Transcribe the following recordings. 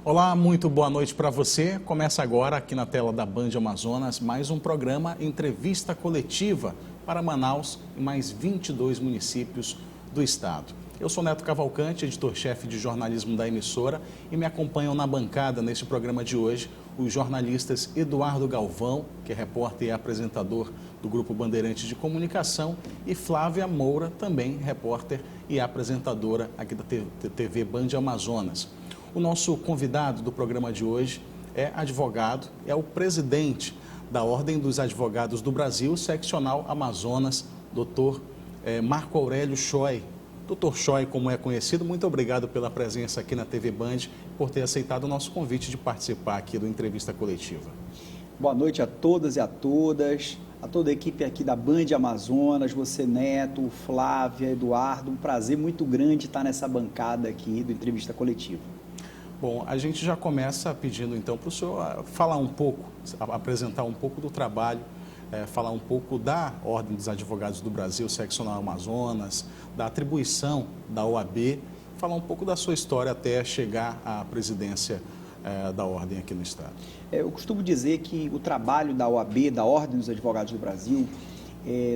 Olá, muito boa noite para você. Começa agora aqui na tela da Band Amazonas mais um programa Entrevista Coletiva para Manaus e mais 22 municípios do estado. Eu sou Neto Cavalcante, editor-chefe de jornalismo da emissora, e me acompanham na bancada neste programa de hoje os jornalistas Eduardo Galvão, que é repórter e apresentador do Grupo Bandeirantes de Comunicação, e Flávia Moura, também repórter e apresentadora aqui da TV Band Amazonas. O nosso convidado do programa de hoje é advogado, é o presidente da Ordem dos Advogados do Brasil, seccional Amazonas, doutor Marco Aurélio Choi. Doutor Choi, como é conhecido, muito obrigado pela presença aqui na TV Band, por ter aceitado o nosso convite de participar aqui do Entrevista Coletiva. Boa noite a todas e a todas, a toda a equipe aqui da Band Amazonas, você, Neto, Flávia, Eduardo, um prazer muito grande estar nessa bancada aqui do Entrevista Coletiva. Bom, a gente já começa pedindo então para o senhor falar um pouco, apresentar um pouco do trabalho, falar um pouco da Ordem dos Advogados do Brasil, seccional Amazonas, da atribuição da OAB, falar um pouco da sua história até chegar à presidência da Ordem aqui no estado. Eu costumo dizer que o trabalho da OAB, da Ordem dos Advogados do Brasil,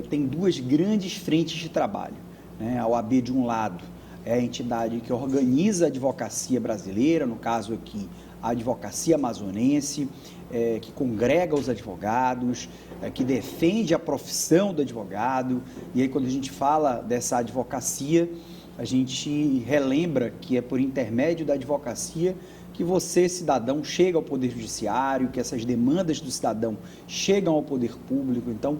tem duas grandes frentes de trabalho, né? A OAB, de um lado, é a entidade que organiza a advocacia brasileira, no caso aqui, a advocacia amazonense, que congrega os advogados, que defende a profissão do advogado. E aí, quando a gente fala dessa advocacia, a gente relembra que é por intermédio da advocacia que você, cidadão, chega ao Poder Judiciário, que essas demandas do cidadão chegam ao Poder Público. Então,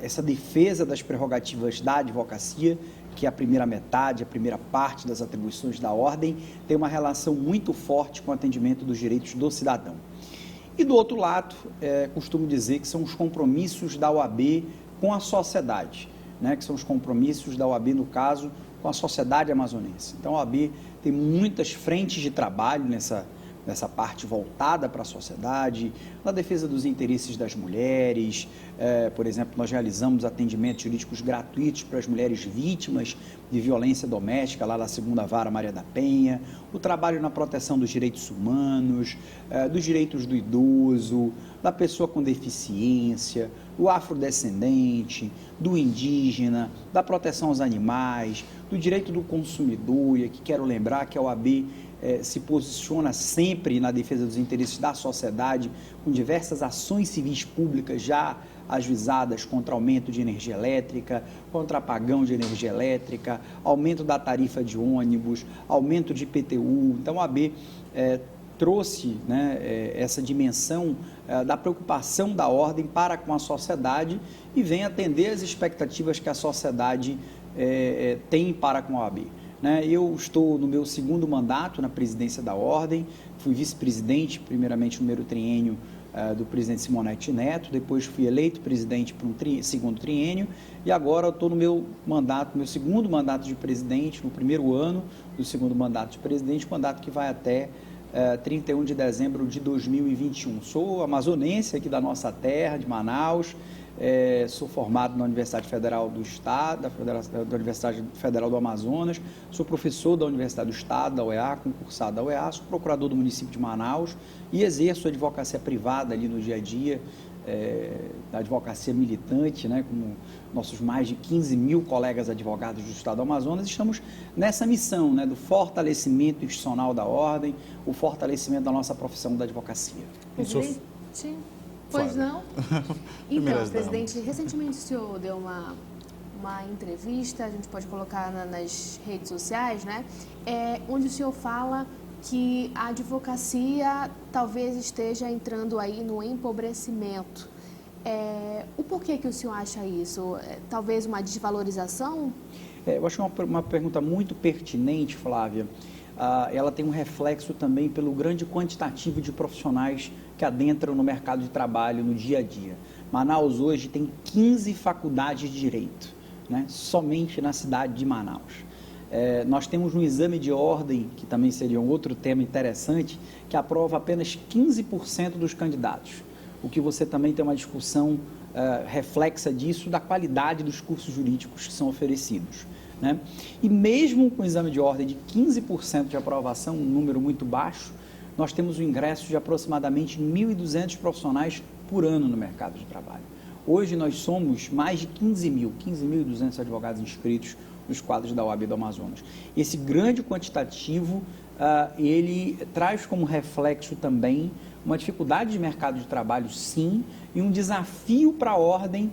essa defesa das prerrogativas da advocacia, que é a primeira metade, a primeira parte das atribuições da ordem, tem uma relação muito forte com o atendimento dos direitos do cidadão. E do outro lado, costumo dizer que são os compromissos da OAB com a sociedade, né? Que são os compromissos da OAB, no caso, com a sociedade amazonense. Então, a OAB tem muitas frentes de trabalho nessa parte voltada para a sociedade, na defesa dos interesses das mulheres. Por exemplo, nós realizamos atendimentos jurídicos gratuitos para as mulheres vítimas de violência doméstica, lá na 2ª Vara Maria da Penha, o trabalho na proteção dos direitos humanos, dos direitos do idoso, da pessoa com deficiência, do afrodescendente, do indígena, da proteção aos animais, do direito do consumidor. E aqui quero lembrar que a OAB se posiciona sempre na defesa dos interesses da sociedade, com diversas ações civis públicas já ajuizadas contra aumento de energia elétrica, contra apagão de energia elétrica, aumento da tarifa de ônibus, aumento de IPTU. Então, a OAB trouxe, né, essa dimensão da preocupação da ordem para com a sociedade e vem atender as expectativas que a sociedade tem para com a OAB. Eu estou no meu 2º mandato na presidência da Ordem, fui vice-presidente, primeiramente no primeiro triênio do presidente Simonetti Neto, depois fui eleito presidente para um 2º triênio e agora eu estou no meu 2º mandato de presidente, no primeiro ano do 2º mandato de presidente, mandato que vai até 31 de dezembro de 2021. Sou amazonense aqui da nossa terra, de Manaus. Sou formado na Universidade Federal do Estado, da Universidade Federal do Amazonas, sou professor da Universidade do Estado, da UEA, concursado da UEA, sou procurador do município de Manaus e exerço a advocacia privada ali no dia a dia, da advocacia militante, né, como nossos mais de 15 mil colegas advogados do Estado do Amazonas. Estamos nessa missão, né, do fortalecimento institucional da ordem, o fortalecimento da nossa profissão da advocacia. Presidente? Pois não? Então, presidente, recentemente o senhor deu uma entrevista, a gente pode colocar nas redes sociais, né? Onde o senhor fala que a advocacia talvez esteja entrando aí no empobrecimento. O porquê que o senhor acha isso? Talvez uma desvalorização? Eu acho uma pergunta muito pertinente, Flávia. Ela tem um reflexo também pelo grande quantitativo de profissionais que adentram no mercado de trabalho no dia a dia. Manaus hoje tem 15 faculdades de direito, né? Somente na cidade de Manaus. Nós temos um exame de ordem, que também seria um outro tema interessante, que aprova apenas 15% dos candidatos, o que você também tem uma discussão reflexa disso, da qualidade dos cursos jurídicos que são oferecidos, né? E mesmo com o exame de ordem de 15% de aprovação, um número muito baixo, nós temos o ingresso de aproximadamente 1.200 profissionais por ano no mercado de trabalho. Hoje nós somos mais de 15.200 advogados inscritos nos quadros da OAB do Amazonas. Esse grande quantitativo, ele traz como reflexo também uma dificuldade de mercado de trabalho, sim, e um desafio para a ordem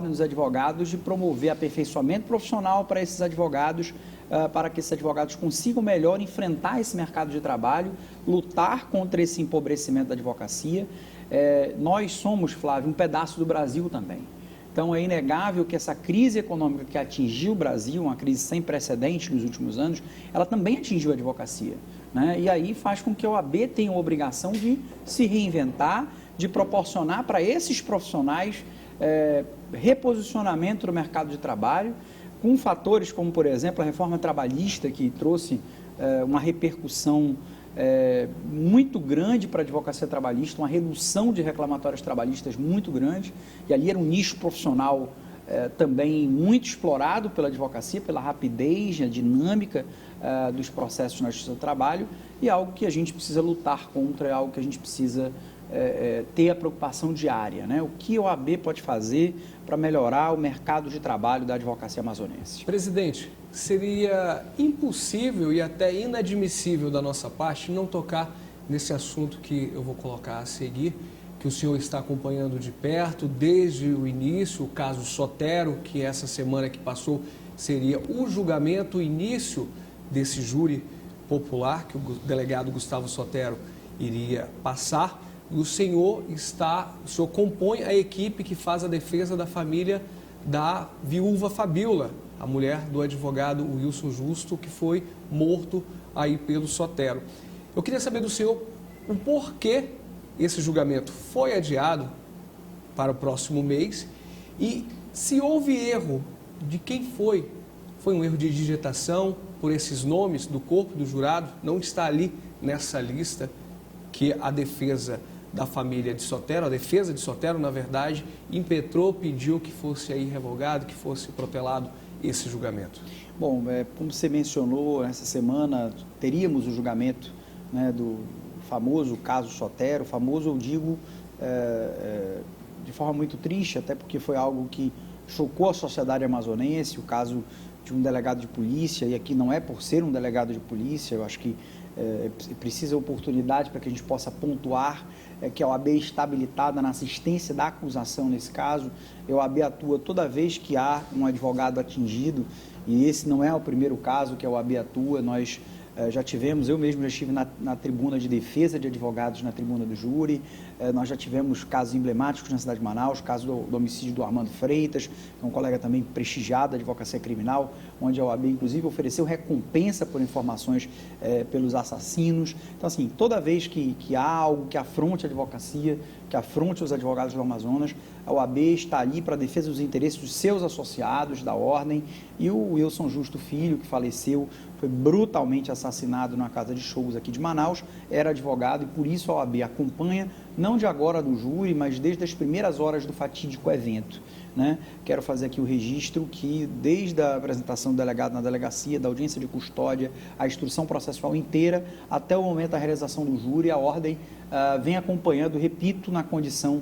dos advogados de promover aperfeiçoamento profissional para esses advogados, para que esses advogados consigam melhor enfrentar esse mercado de trabalho, lutar contra esse empobrecimento da advocacia. Nós somos, Flávio, um pedaço do Brasil também. Então, é inegável que essa crise econômica que atingiu o Brasil, uma crise sem precedentes nos últimos anos, ela também atingiu a advocacia, né? E aí faz com que a OAB tenha a obrigação de se reinventar, de proporcionar para esses profissionais reposicionamento no mercado de trabalho, com fatores como, por exemplo, a reforma trabalhista, que trouxe uma repercussão muito grande para a advocacia trabalhista, uma redução de reclamatórios trabalhistas muito grande, e ali era um nicho profissional também muito explorado pela advocacia, pela rapidez, a dinâmica dos processos na justiça do trabalho, e é algo que a gente precisa lutar contra, é algo que a gente precisa ter a preocupação diária, né? O que a OAB pode fazer para melhorar o mercado de trabalho da advocacia amazonense? Presidente, seria impossível e até inadmissível da nossa parte não tocar nesse assunto que eu vou colocar a seguir, que o senhor está acompanhando de perto desde o início, o caso Sotero, que essa semana que passou seria o julgamento, o início desse júri popular que o delegado Gustavo Sotero iria passar. O senhor compõe a equipe que faz a defesa da família da viúva Fabíola, a mulher do advogado Wilson Justo, que foi morto aí pelo Sotero. Eu queria saber do senhor o porquê esse julgamento foi adiado para o próximo mês e se houve erro de quem foi. Foi um erro de digitação por esses nomes do corpo do jurado, não está ali nessa lista que a defesa da família de Sotero, a defesa de Sotero, na verdade, impetrou, pediu que fosse aí revogado, que fosse protelado esse julgamento. Bom, como você mencionou, essa semana teríamos o julgamento, né, do famoso caso Sotero, famoso, eu digo, de forma muito triste, até porque foi algo que chocou a sociedade amazonense, o caso de um delegado de polícia, e aqui não é por ser um delegado de polícia, eu acho que precisa oportunidade para que a gente possa pontuar que a OAB está habilitada na assistência da acusação nesse caso. A OAB atua toda vez que há um advogado atingido, e esse não é o primeiro caso que a OAB atua. Nós já tivemos, eu mesmo já estive na tribuna de defesa de advogados, na tribuna do júri. Nós já tivemos casos emblemáticos na cidade de Manaus, caso do homicídio do Armando Freitas, que é um colega também prestigiado da advocacia criminal, onde a OAB, inclusive, ofereceu recompensa por informações pelos assassinos. Então, assim, toda vez que há algo que afronte a advocacia, que afronte os advogados do Amazonas, a OAB está ali para a defesa dos interesses dos seus associados, da ordem, e o Wilson Justo Filho, que faleceu, foi brutalmente assassinado na casa de shows aqui de Manaus, era advogado e por isso a OAB acompanha, não de agora do júri, mas desde as primeiras horas do fatídico evento, né? Quero fazer aqui o registro que desde a apresentação do delegado na delegacia, da audiência de custódia, a instrução processual inteira, até o momento da realização do júri, a ordem vem acompanhando, repito, na condição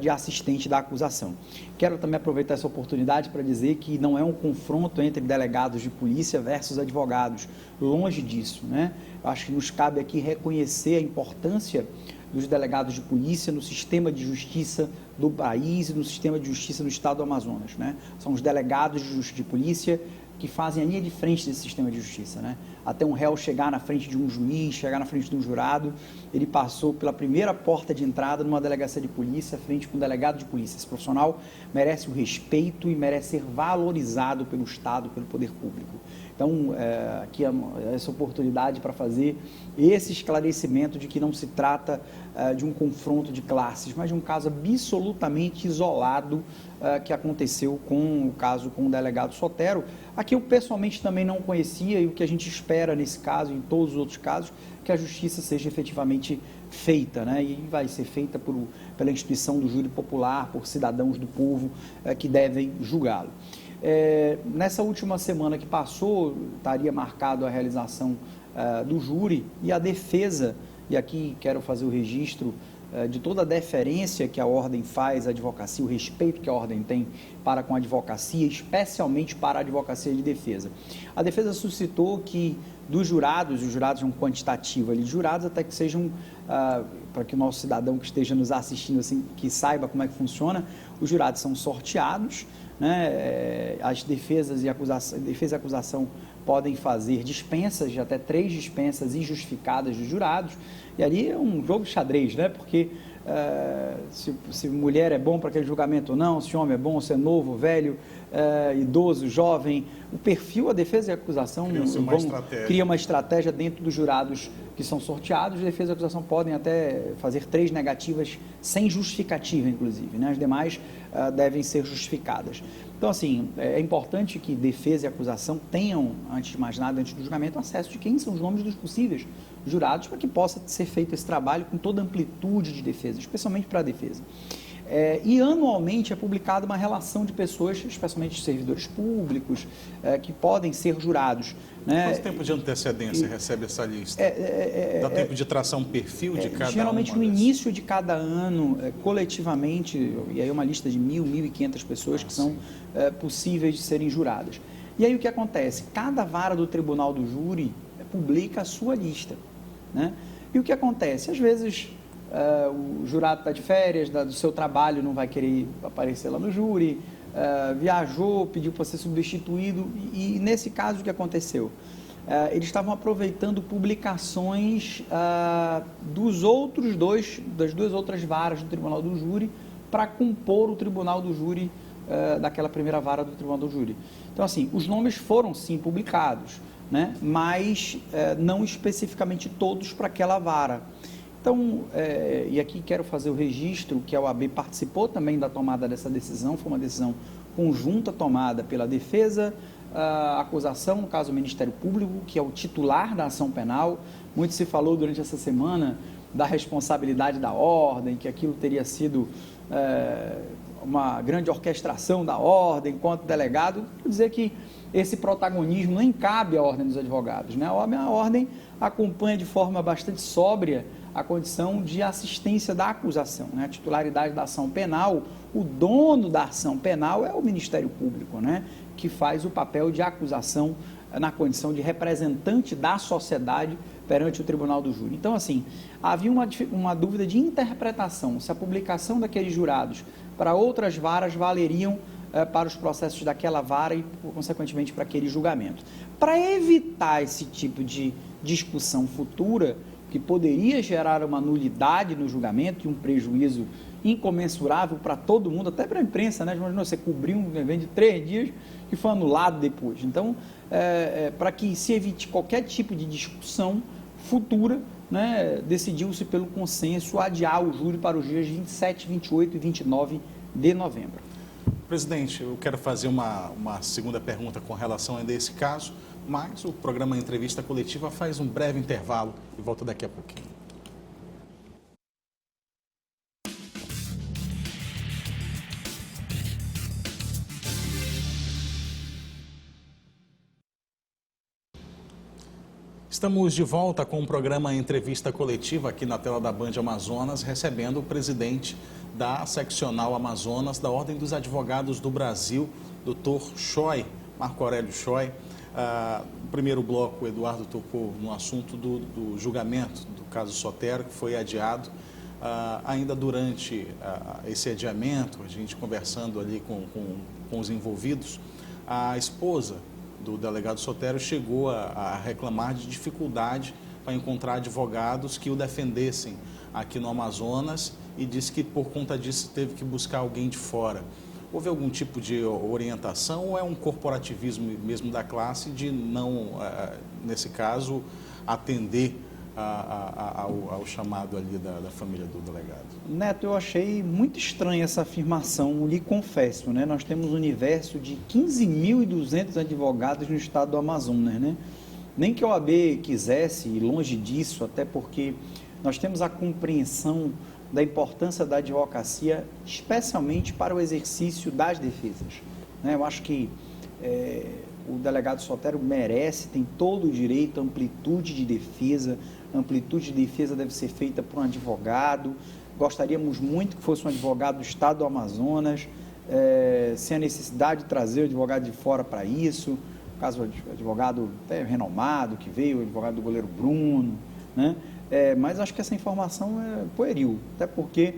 de assistente da acusação. Quero também aproveitar essa oportunidade para dizer que não é um confronto entre delegados de polícia versus advogados, longe disso, né? Eu acho que nos cabe aqui reconhecer a importância dos delegados de polícia no sistema de justiça do país e no sistema de justiça do estado do Amazonas, né? São os delegados de polícia que fazem a linha de frente desse sistema de justiça, né? Até um réu chegar na frente de um juiz, chegar na frente de um jurado, ele passou pela primeira porta de entrada numa delegacia de polícia, frente com um delegado de polícia. Esse profissional merece o respeito e merece ser valorizado pelo Estado, pelo poder público. Então, aqui é essa oportunidade para fazer esse esclarecimento de que não se trata de um confronto de classes, mas de um caso absolutamente isolado que aconteceu com o caso com o delegado Sotero, a que eu pessoalmente também não conhecia, e o que a gente espera nesse caso e em todos os outros casos, que a justiça seja efetivamente feita, né? E vai ser feita pela instituição do júri popular, por cidadãos do povo que devem julgá-lo. Nessa última semana que passou, estaria marcado a realização do júri, e a defesa e aqui quero fazer o registro de toda a deferência que a Ordem faz à advocacia, o respeito que a Ordem tem para com a advocacia, especialmente para a advocacia de defesa. A defesa suscitou que dos jurados, os jurados é um quantitativo ali de jurados, até que sejam, para que o nosso cidadão que esteja nos assistindo, assim, que saiba como é que funciona, os jurados são sorteados, né? As defesas e acusação podem fazer dispensas, de até 3 dispensas injustificadas dos jurados, e ali é um jogo de xadrez, né? Porque se mulher é bom para aquele julgamento ou não, se homem é bom, se é novo, velho, idoso, jovem, o perfil, a defesa e a acusação cria uma estratégia dentro dos jurados que são sorteados. A defesa e a acusação podem até fazer 3 negativas sem justificativa, inclusive, né? As demais devem ser justificadas. Então, assim, é importante que defesa e acusação tenham, antes de mais nada, antes do julgamento, acesso de quem são os nomes dos possíveis jurados, para que possa ser feito esse trabalho com toda a amplitude de defesa, especialmente para a defesa. E anualmente é publicada uma relação de pessoas, especialmente servidores públicos, que podem ser jurados. Né? Quanto tempo de antecedência recebe essa lista? Dá tempo de traçar um perfil de cada geralmente no início de cada ano, coletivamente, e aí uma lista de 1.000, 1.500 pessoas que são possíveis de serem juradas. E aí o que acontece? Cada vara do tribunal do júri publica a sua lista. Né? E o que acontece? Às vezes o jurado está de férias do seu trabalho, não vai querer aparecer lá no júri, viajou, pediu para ser substituído, e nesse caso o que aconteceu? Eles estavam aproveitando publicações das 2 outras varas do tribunal do júri para compor o tribunal do júri daquela primeira vara do tribunal do júri. Então, assim, os nomes foram sim publicados, né? Mas não especificamente todos para aquela vara. Então, e aqui quero fazer o registro que a OAB participou também da tomada dessa decisão, foi uma decisão conjunta tomada pela defesa, a acusação, no caso o Ministério Público, que é o titular da ação penal. Muito se falou durante essa semana da responsabilidade da ordem, que aquilo teria sido uma grande orquestração da ordem enquanto delegado. Quero dizer que esse protagonismo nem cabe à Ordem dos Advogados, né? A ordem acompanha de forma bastante sóbria a condição de assistência da acusação, né? A titularidade da ação penal, o dono da ação penal é o Ministério Público, né? Que faz o papel de acusação na condição de representante da sociedade perante o tribunal do júri. Então, assim, havia uma dúvida de interpretação, se a publicação daqueles jurados para outras varas valeriam para os processos daquela vara e, consequentemente, para aquele julgamento. Para evitar esse tipo de discussão futura, que poderia gerar uma nulidade no julgamento e um prejuízo incomensurável para todo mundo, até para a imprensa, né? Imagina você cobrir um evento de 3 dias que foi anulado depois. Então, para que se evite qualquer tipo de discussão futura, né, decidiu-se pelo consenso adiar o júri para os dias 27, 28 e 29 de novembro. Presidente, eu quero fazer uma segunda pergunta com relação a esse caso, mas o programa Entrevista Coletiva faz um breve intervalo e volta daqui a pouquinho. Estamos de volta com o programa Entrevista Coletiva aqui na tela da Band Amazonas, recebendo o presidente da Seccional Amazonas da Ordem dos Advogados do Brasil, Dr. Choi, Marco Aurélio Choi. No primeiro bloco, o Eduardo tocou no assunto do julgamento do caso Sotero, que foi adiado. Ainda durante esse adiamento, a gente conversando ali com os envolvidos, a esposa do delegado Sotero chegou a reclamar de dificuldade para encontrar advogados que o defendessem aqui no Amazonas e disse que por conta disso teve que buscar alguém de fora. Houve algum tipo de orientação ou é um corporativismo mesmo da classe de não, nesse caso, atender ao chamado ali da família do delegado? Neto, eu achei muito estranha essa afirmação, lhe confesso, né? Nós temos um universo de 15.200 advogados no estado do Amazonas, né? Nem que a OAB quisesse ir longe disso, até porque nós temos a compreensão da importância da advocacia, especialmente para o exercício das defesas, né? Eu acho que o delegado Sotero merece, tem todo o direito, amplitude de defesa deve ser feita por um advogado. Gostaríamos muito que fosse um advogado do Estado do Amazonas, sem a necessidade de trazer o advogado de fora para isso. No caso, o advogado até renomado que veio, o advogado do goleiro Bruno, né? Mas acho que essa informação é pueril, até porque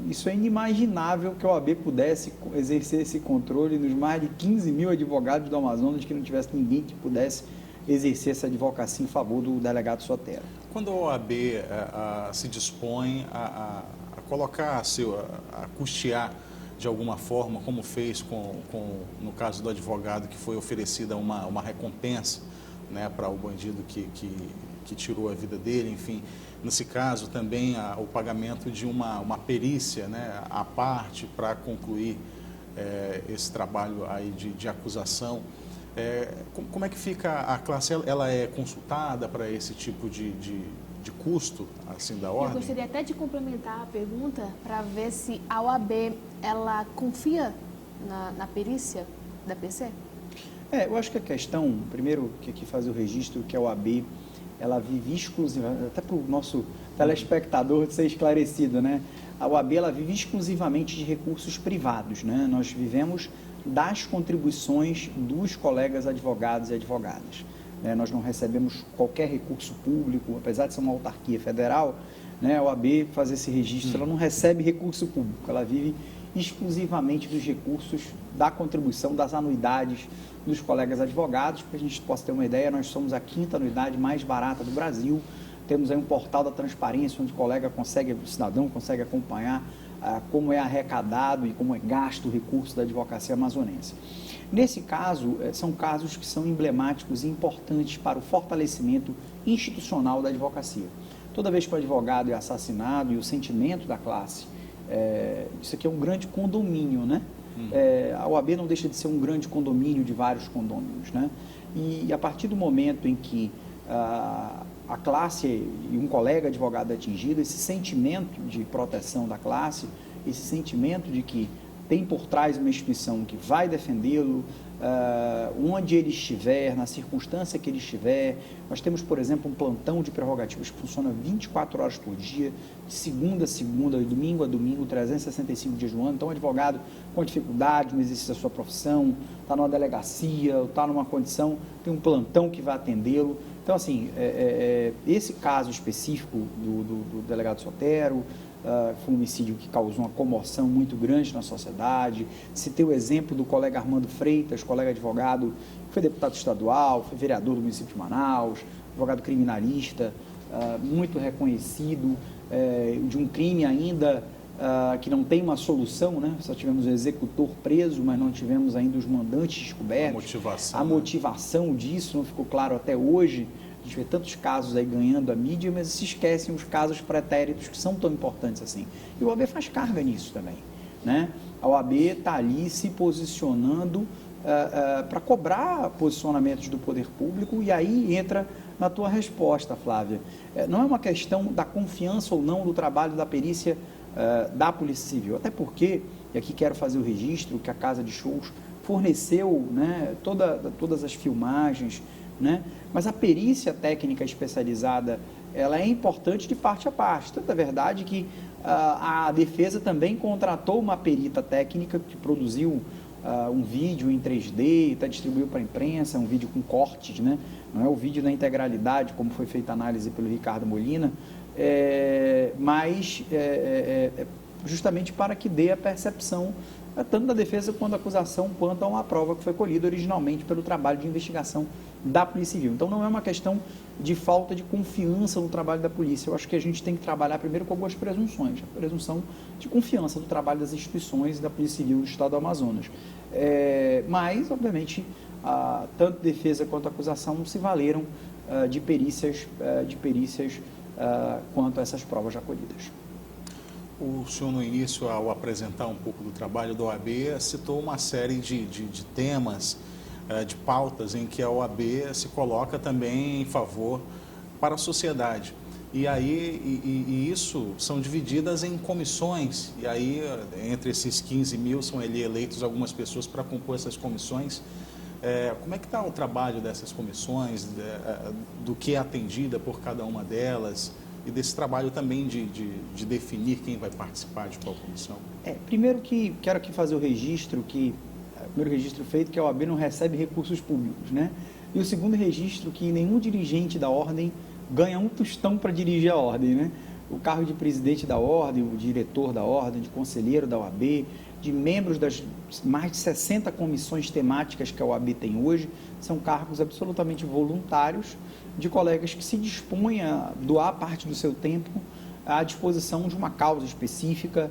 isso é inimaginável que a OAB pudesse exercer esse controle nos mais de 15 mil advogados do Amazonas, que não tivesse ninguém que pudesse exercer essa advocacia em favor do delegado Sotero. Quando a OAB se dispõe a colocar, a custear de alguma forma, como fez no caso do advogado, que foi oferecida uma recompensa, né, para o bandido que tirou a vida dele, enfim, nesse caso também o pagamento de uma perícia, né, à parte para concluir esse trabalho aí de acusação. Como é que fica a classe? Ela é consultada para esse tipo de custo, assim, da ordem? Eu gostaria até de complementar a pergunta para ver se a OAB, ela confia na perícia da PC? Eu acho que a questão, primeiro, que aqui faz o registro, que a OAB, ela vive exclusivamente, até para o nosso telespectador ser esclarecido, né? A OAB, ela vive exclusivamente de recursos privados, né? Nós vivemos das contribuições dos colegas advogados e advogadas. Nós não recebemos qualquer recurso público, apesar de ser uma autarquia federal, né? A OAB fazer esse registro, ela não recebe recurso público, ela vive exclusivamente dos recursos da contribuição das anuidades dos colegas advogados. Para a gente possa ter uma ideia, nós somos a 5ª anuidade mais barata do Brasil. Temos aí um portal da transparência, onde o cidadão consegue acompanhar como é arrecadado e como é gasto o recurso da advocacia amazonense. Nesse caso, são casos que são emblemáticos e importantes para o fortalecimento institucional da advocacia. Toda vez que o advogado é assassinado, e o sentimento da classe, isso aqui é um grande condomínio, né? A OAB não deixa de ser um grande condomínio de vários condôminos, né? E a partir do momento em que a classe e um colega advogado é atingido, esse sentimento de proteção da classe, esse sentimento de que tem por trás uma instituição que vai defendê-lo, onde ele estiver, na circunstância que ele estiver. Nós temos, por exemplo, um plantão de prerrogativas que funciona 24 horas por dia, de segunda a segunda, de domingo a domingo, 365 dias do ano. Então, um advogado com dificuldade no exercício da sua profissão, está numa delegacia, está numa condição, tem um plantão que vai atendê-lo. Então, assim, esse caso específico do delegado Sotero, foi um homicídio que causou uma comoção muito grande na sociedade. Citei o exemplo do colega Armando Freitas, colega advogado, que foi deputado estadual, foi vereador do município de Manaus, advogado criminalista, muito reconhecido, de um crime ainda que não tem uma solução, né? Só tivemos o executor preso, mas não tivemos ainda os mandantes descobertos. A motivação disso não ficou claro até hoje. A gente vê tantos casos aí ganhando a mídia, mas se esquecem os casos pretéritos que são tão importantes assim. E o OAB faz carga nisso também, né? A OAB está ali se posicionando para cobrar posicionamentos do poder público, e aí entra na tua resposta, Flávia. Não é uma questão da confiança ou não do trabalho da perícia da Polícia Civil, até porque, e aqui quero fazer o registro, que a Casa de Shows forneceu, né, todas as filmagens, né? Mas a perícia técnica especializada, ela é importante de parte a parte. Tanto é verdade que a defesa também contratou uma perita técnica que produziu um vídeo em 3D, até distribuiu para a imprensa, um vídeo com cortes, né? Não é o vídeo na integralidade, como foi feita a análise pelo Ricardo Molina, mas justamente para que dê a percepção tanto da defesa quanto da acusação, quanto a uma prova que foi colhida originalmente pelo trabalho de investigação da Polícia Civil. Então, não é uma questão de falta de confiança no trabalho da polícia. Eu acho que a gente tem que trabalhar primeiro com algumas presunções. A presunção de confiança do trabalho das instituições e da Polícia Civil do Estado do Amazonas. Mas, obviamente, tanto defesa quanto acusação se valeram de perícias quanto a essas provas já colhidas. O senhor, no início, ao apresentar um pouco do trabalho da OAB, citou uma série de temas, de pautas em que a OAB se coloca também em favor para a sociedade. E aí, isso são divididas em comissões, e aí, entre esses 15 mil, são eleitos algumas pessoas para compor essas comissões. Como é que está o trabalho dessas comissões, do que é atendida por cada uma delas e desse trabalho também de definir quem vai participar de qual comissão? Primeiro que quero aqui fazer o primeiro registro feito, que a OAB não recebe recursos públicos, né? E o segundo registro, que nenhum dirigente da ordem ganha um tostão para dirigir a ordem, né? O cargo de presidente da ordem, o diretor da ordem, de conselheiro da OAB, de membros das mais de 60 comissões temáticas que a OAB tem hoje, são cargos absolutamente voluntários de colegas que se dispõem a doar parte do seu tempo à disposição de uma causa específica,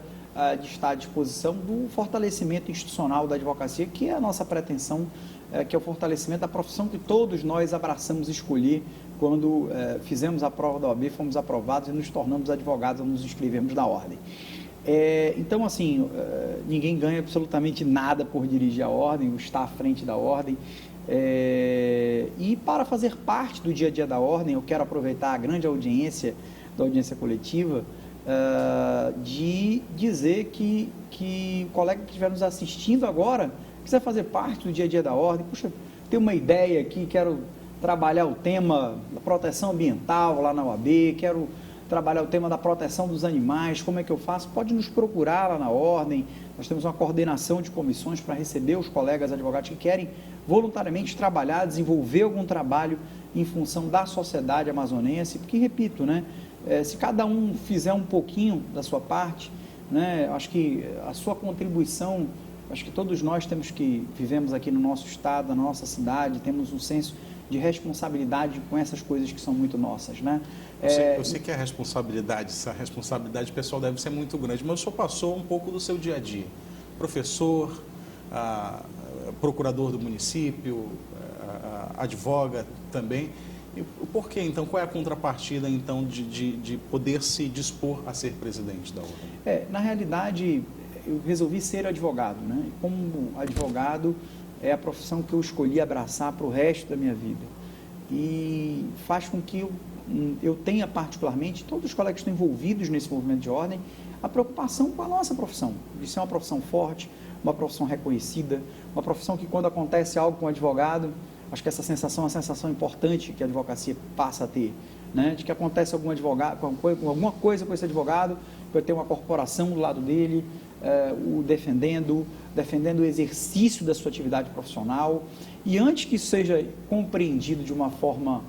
de estar à disposição do fortalecimento institucional da advocacia, que é a nossa pretensão, que é o fortalecimento da profissão que todos nós abraçamos escolher quando fizemos a prova da OAB, fomos aprovados e nos tornamos advogados, nos inscrevemos na ordem. Então, assim, ninguém ganha absolutamente nada por dirigir a ordem, estar à frente da ordem. E para fazer parte do dia a dia da ordem, eu quero aproveitar a grande audiência da audiência coletiva de dizer que o colega que estiver nos assistindo agora quiser fazer parte do dia a dia da ordem, puxa, tem uma ideia aqui, quero trabalhar o tema da proteção ambiental lá na OAB, quero trabalhar o tema da proteção dos animais, como é que eu faço? Pode nos procurar lá na ordem, nós temos uma coordenação de comissões para receber os colegas advogados que querem voluntariamente trabalhar, desenvolver algum trabalho em função da sociedade amazonense, porque, repito, né, se cada um fizer um pouquinho da sua parte, né, acho que a sua contribuição, acho que todos nós vivemos aqui no nosso estado, na nossa cidade, temos um senso de responsabilidade com essas coisas que são muito nossas, né? Eu sei que essa responsabilidade pessoal deve ser muito grande, mas o senhor passou um pouco do seu dia a dia. Professor, procurador do município, advoga também. E por que, então, qual é a contrapartida, então, de poder se dispor a ser presidente da ordem? Na realidade, eu resolvi ser advogado, né? E como advogado, é a profissão que eu escolhi abraçar para o resto da minha vida. E faz com que eu tenha particularmente, todos os colegas que estão envolvidos nesse movimento de ordem, a preocupação com a nossa profissão, de ser uma profissão forte, uma profissão reconhecida, uma profissão que quando acontece algo com o advogado, acho que essa sensação é uma sensação importante que a advocacia passa a ter, né? De que acontece alguma coisa com esse advogado, vai ter uma corporação do lado dele, o defendendo o exercício da sua atividade profissional. E antes que isso seja compreendido de uma forma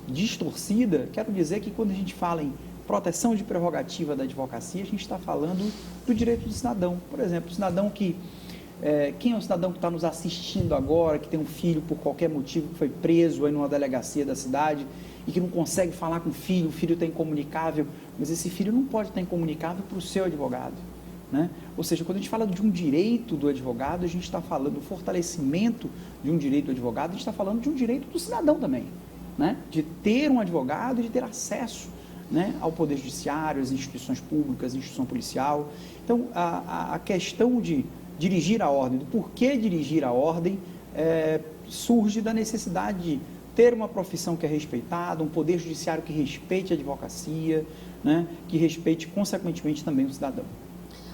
distorcida, quero dizer que quando a gente fala em proteção de prerrogativa da advocacia, a gente está falando do direito do cidadão. Por exemplo, o cidadão quem é o cidadão que está nos assistindo agora, que tem um filho por qualquer motivo, que foi preso aí numa delegacia da cidade e que não consegue falar com o filho está incomunicável, mas esse filho não pode estar incomunicável para o seu advogado, né? Ou seja, quando a gente fala de um direito do advogado, a gente está falando do fortalecimento de um direito do advogado, a gente está falando de um direito do cidadão também, né? De ter um advogado e de ter acesso, né, ao Poder Judiciário, às instituições públicas, à instituição policial. Então, a questão de dirigir a ordem, do porquê dirigir a ordem, surge da necessidade de ter uma profissão que é respeitada, um Poder Judiciário que respeite a advocacia, né, que respeite, consequentemente, também o cidadão.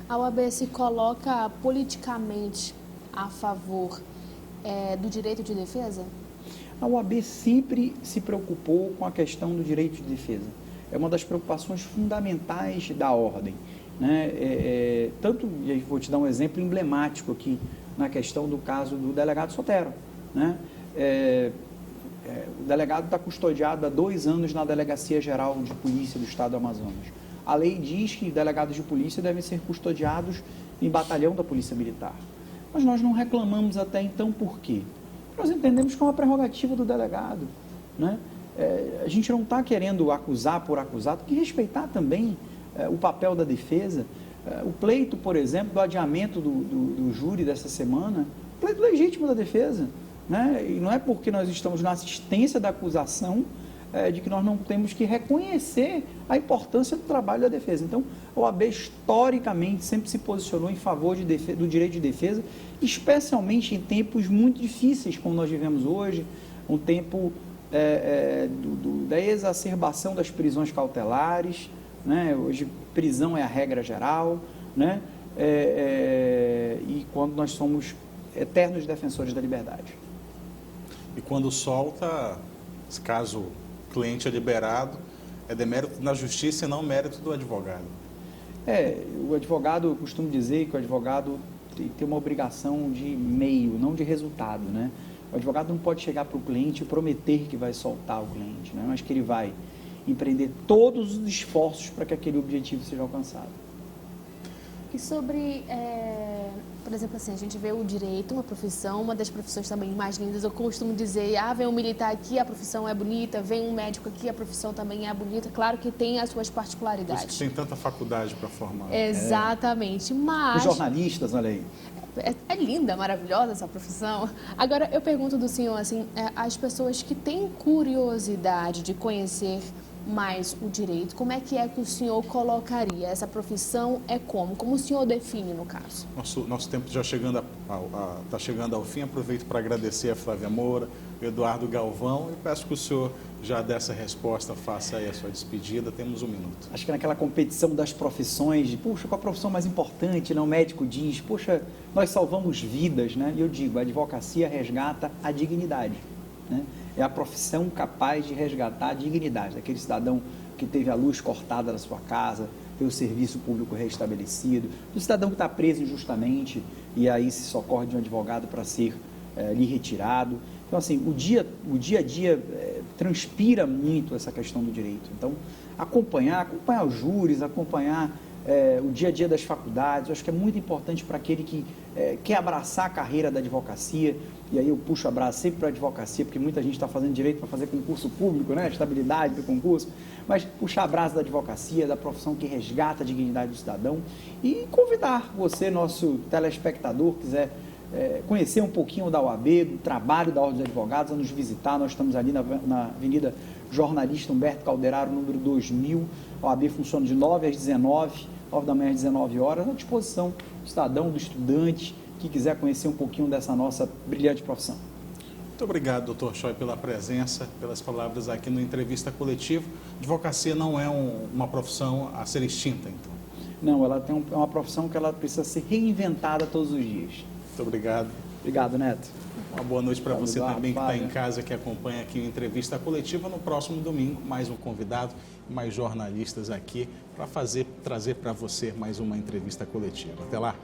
A OAB se coloca politicamente a favor do direito de defesa? A OAB sempre se preocupou com a questão do direito de defesa. É uma das preocupações fundamentais da ordem, né? Tanto, e vou te dar um exemplo emblemático aqui, na questão do caso do delegado Sotero, né? O delegado está custodiado há 2 anos na Delegacia Geral de Polícia do Estado do Amazonas. A lei diz que delegados de polícia devem ser custodiados em batalhão da Polícia Militar. Mas nós não reclamamos até então, por quê? Nós entendemos que é uma prerrogativa do delegado, né? A gente não está querendo acusar por acusar, tem que respeitar também o papel da defesa. O pleito, por exemplo, do adiamento do júri dessa semana, pleito legítimo da defesa, né? E não é porque nós estamos na assistência da acusação de que nós não temos que reconhecer a importância do trabalho da defesa. Então, a OAB historicamente sempre se posicionou em favor do direito de defesa, especialmente em tempos muito difíceis, como nós vivemos hoje, um tempo da exacerbação das prisões cautelares, né? Hoje, prisão é a regra geral, né? E quando nós somos eternos defensores da liberdade. E quando solta, caso o cliente é liberado, é demérito da justiça e não mérito do advogado. O advogado, eu costumo dizer que o advogado tem uma obrigação de meio, não de resultado, né? O advogado não pode chegar para o cliente e prometer que vai soltar o cliente, né? Mas que ele vai empreender todos os esforços para que aquele objetivo seja alcançado. E sobre, por exemplo, assim, a gente vê o direito, uma profissão, uma das profissões também mais lindas. Eu costumo dizer, vem um militar aqui, a profissão é bonita, vem um médico aqui, a profissão também é bonita. Claro que tem as suas particularidades. Por isso que tem tanta faculdade para formar. Exatamente, mas... Os jornalistas, olha aí. É linda, maravilhosa essa profissão. Agora, eu pergunto do senhor, assim, as pessoas que têm curiosidade de conhecer mais o direito, como é que o senhor colocaria? Essa profissão é como? Como o senhor define, no caso? Nosso tempo já está chegando ao fim. Aproveito para agradecer a Flávia Moura, o Eduardo Galvão, e peço que o senhor já dessa resposta, faça aí a sua despedida. Temos um minuto. Acho que naquela competição das profissões, de, puxa, qual a profissão mais importante? O médico diz, puxa, nós salvamos vidas, né? E eu digo, a advocacia resgata a dignidade, né? É a profissão capaz de resgatar a dignidade daquele cidadão que teve a luz cortada da sua casa, teve o serviço público restabelecido, do cidadão que está preso injustamente e aí se socorre de um advogado para ser lhe retirado. Então, assim, o dia a dia transpira muito essa questão do direito. Então, acompanhar os júris, acompanhar o dia a dia das faculdades, eu acho que é muito importante para aquele que quer abraçar a carreira da advocacia. E aí eu puxo a brasa sempre para a advocacia, porque muita gente está fazendo direito para fazer concurso público, né? Estabilidade do concurso, mas puxar a brasa da advocacia, da profissão que resgata a dignidade do cidadão, e convidar você, nosso telespectador, quiser conhecer um pouquinho da OAB, do trabalho da Ordem dos Advogados, a nos visitar. Nós estamos ali na Avenida Jornalista Humberto Calderaro, número 2000. A OAB funciona de 9 às 19, 9 da manhã às 19 horas, à disposição do cidadão, do estudante, que quiser conhecer um pouquinho dessa nossa brilhante profissão. Muito obrigado, doutor Choi, pela presença, pelas palavras aqui no Entrevista Coletiva. Advocacia não é uma profissão a ser extinta, então? Não, ela é uma profissão que ela precisa ser reinventada todos os dias. Muito obrigado. Obrigado, Neto. Uma boa noite para você Eduardo, também que está em casa, que acompanha aqui o Entrevista Coletiva. No próximo domingo, mais um convidado, mais jornalistas aqui para trazer para você mais uma entrevista coletiva. Até lá.